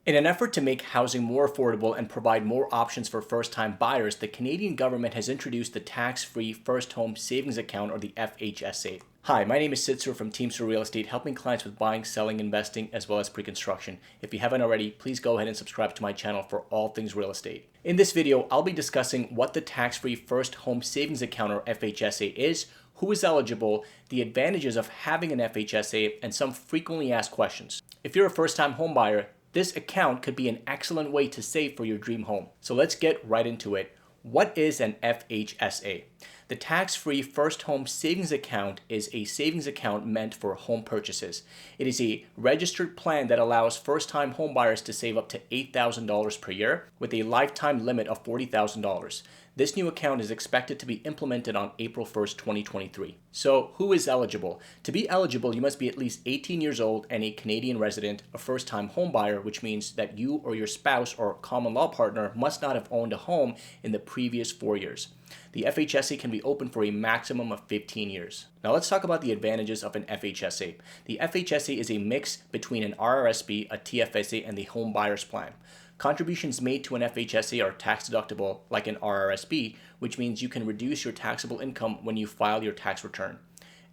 In an effort to make housing more affordable and provide more options for first-time buyers, the Canadian government has introduced the tax-free First Home Savings Account, or the FHSA. Hi, my name is Sid Sur from Sid Sur Real Estate, helping clients with buying, selling, investing, as well as pre-construction. If you haven't already, please go ahead and subscribe to my channel for all things real estate. In this video, I'll be discussing what the tax-free First Home Savings Account, or FHSA, is, who is eligible, the advantages of having an FHSA, and some frequently asked questions. If you're a first-time home buyer, this account could be an excellent way to save for your dream home. So let's get right into it. What is an FHSA? The tax-free First Home Savings Account is a savings account meant for home purchases. It is a registered plan that allows first-time home buyers to save up to $8,000 per year with a lifetime limit of $40,000. This new account is expected to be implemented on April 1st, 2023. So who is eligible? To be eligible, you must be at least 18 years old and a Canadian resident, a first-time home buyer, which means that you or your spouse or common law partner must not have owned a home in the previous 4 years. The FHSA can be open for a maximum of 15 years. Now let's talk about the advantages of an FHSA. The FHSA is a mix between an RRSP, a TFSA, and the homebuyers plan. Contributions made to an FHSA are tax deductible like an RRSP, which means you can reduce your taxable income when you file your tax return.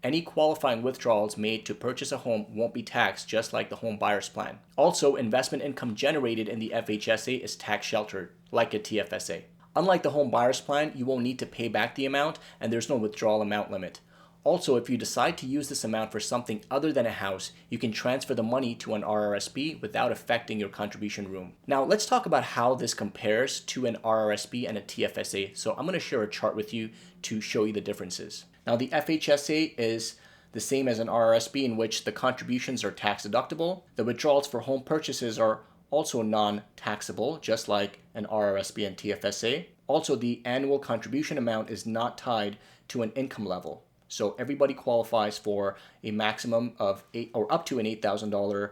Any qualifying withdrawals made to purchase a home won't be taxed, just like the home buyer's plan. Also, investment income generated in the FHSA is tax sheltered, like a TFSA. Unlike the home buyer's plan, you won't need to pay back the amount, and there's no withdrawal amount limit. Also, if you decide to use this amount for something other than a house, you can transfer the money to an RRSP without affecting your contribution room. Now, let's talk about how this compares to an RRSP and a TFSA. So I'm going to share a chart with you to show you the differences. Now, the FHSA is the same as an RRSP, in which the contributions are tax deductible. The withdrawals for home purchases are also non-taxable, just like an RRSP and TFSA. Also, the annual contribution amount is not tied to an income level. So everybody qualifies for a maximum of up to an $8,000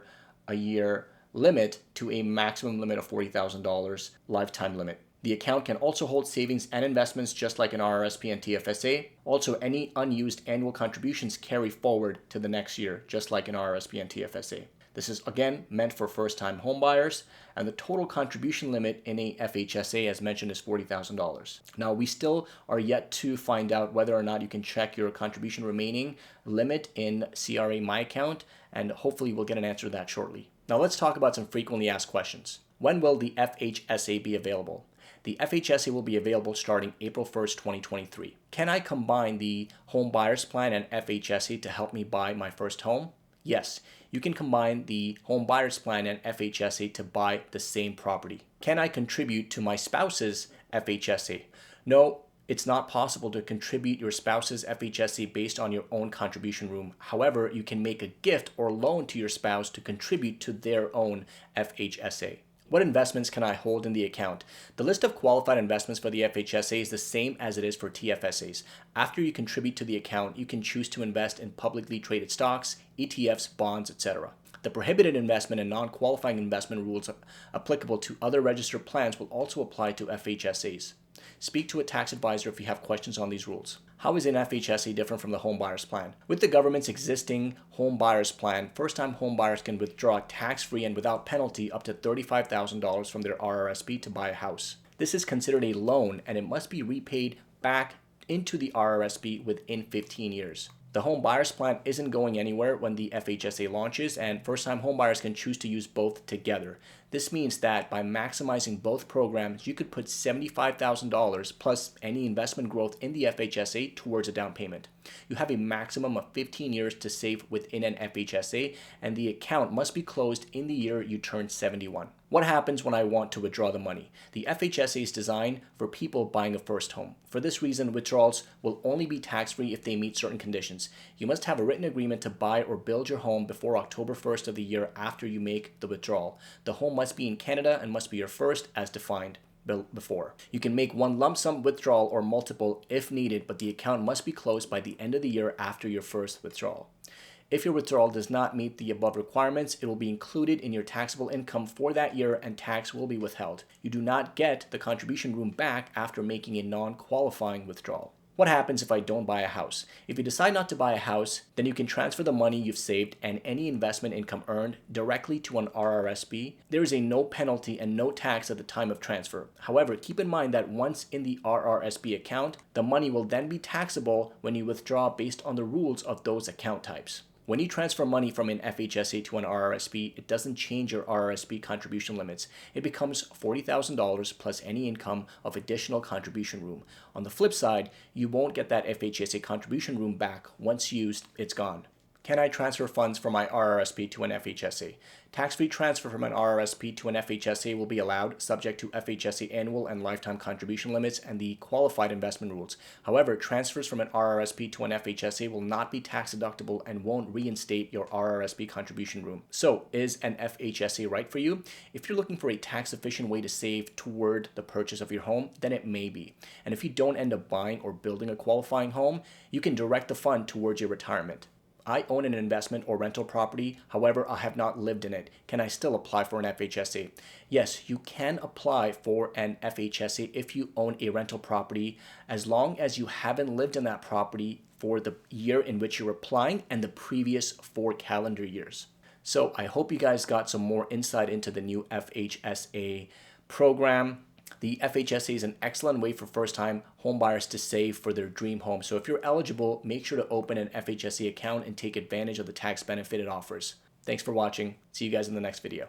a year limit to a maximum limit of $40,000 lifetime limit. The account can also hold savings and investments just like an RRSP and TFSA. Also, any unused annual contributions carry forward to the next year, just like an RRSP and TFSA. This is again meant for first-time homebuyers, and the total contribution limit in a FHSA, as mentioned, is $40,000. Now, we still are yet to find out whether or not you can check your contribution remaining limit in CRA My Account, and hopefully we'll get an answer to that shortly. Now, let's talk about some frequently asked questions. When will the FHSA be available? The FHSA will be available starting April 1st, 2023. Can I combine the home buyer's plan and FHSA to help me buy my first home? Yes, you can combine the home buyer's plan and FHSA to buy the same property. Can I contribute to my spouse's FHSA? No, it's not possible to contribute your spouse's FHSA based on your own contribution room. However, you can make a gift or loan to your spouse to contribute to their own FHSA. What investments can I hold in the account? The list of qualified investments for the FHSA is the same as it is for TFSAs. After you contribute to the account, you can choose to invest in publicly traded stocks, ETFs, bonds, etc. The prohibited investment and non-qualifying investment rules applicable to other registered plans will also apply to FHSAs. Speak to a tax advisor if you have questions on these rules. How is an FHSA different from the home buyer's plan? With the government's existing home buyer's plan, first-time home buyers can withdraw tax-free and without penalty up to $35,000 from their RRSP to buy a house. This is considered a loan, and it must be repaid back into the RRSP within 15 years. The home buyer's plan isn't going anywhere when the FHSA launches, and first-time homebuyers can choose to use both together. This means that by maximizing both programs, you could put $75,000 plus any investment growth in the FHSA towards a down payment. You have a maximum of 15 years to save within an FHSA, and the account must be closed in the year you turn 71. What happens when I want to withdraw the money? The FHSA is designed for people buying a first home. For this reason, withdrawals will only be tax-free if they meet certain conditions. You must have a written agreement to buy or build your home before October 1st of the year after you make the withdrawal. The home must be in Canada and must be your first as defined before. You can make one lump sum withdrawal or multiple if needed, but the account must be closed by the end of the year after your first withdrawal. If your withdrawal does not meet the above requirements, it will be included in your taxable income for that year and tax will be withheld. You do not get the contribution room back after making a non-qualifying withdrawal. What happens if I don't buy a house? If you decide not to buy a house, then you can transfer the money you've saved and any investment income earned directly to an RRSP. There is a no penalty and no tax at the time of transfer. However, keep in mind that once in the RRSP account, the money will then be taxable when you withdraw based on the rules of those account types. When you transfer money from an FHSA to an RRSP, it doesn't change your RRSP contribution limits. It becomes $40,000 plus any income of additional contribution room. On the flip side, you won't get that FHSA contribution room back. Once used, it's gone. Can I transfer funds from my RRSP to an FHSA? Tax-free transfer from an RRSP to an FHSA will be allowed, subject to FHSA annual and lifetime contribution limits and the qualified investment rules. However, transfers from an RRSP to an FHSA will not be tax deductible and won't reinstate your RRSP contribution room. So, is an FHSA right for you? If you're looking for a tax-efficient way to save toward the purchase of your home, then it may be. And if you don't end up buying or building a qualifying home, you can direct the fund towards your retirement. I own an investment or rental property, however, I have not lived in it. Can I still apply for an FHSA? Yes, you can apply for an FHSA if you own a rental property, as long as you haven't lived in that property for the year in which you're applying and the previous 4 calendar years. So I hope you guys got some more insight into the new FHSA program. The FHSA is an excellent way for first-time homebuyers to save for their dream home. So if you're eligible, make sure to open an FHSA account and take advantage of the tax benefit it offers. Thanks for watching. See you guys in the next video.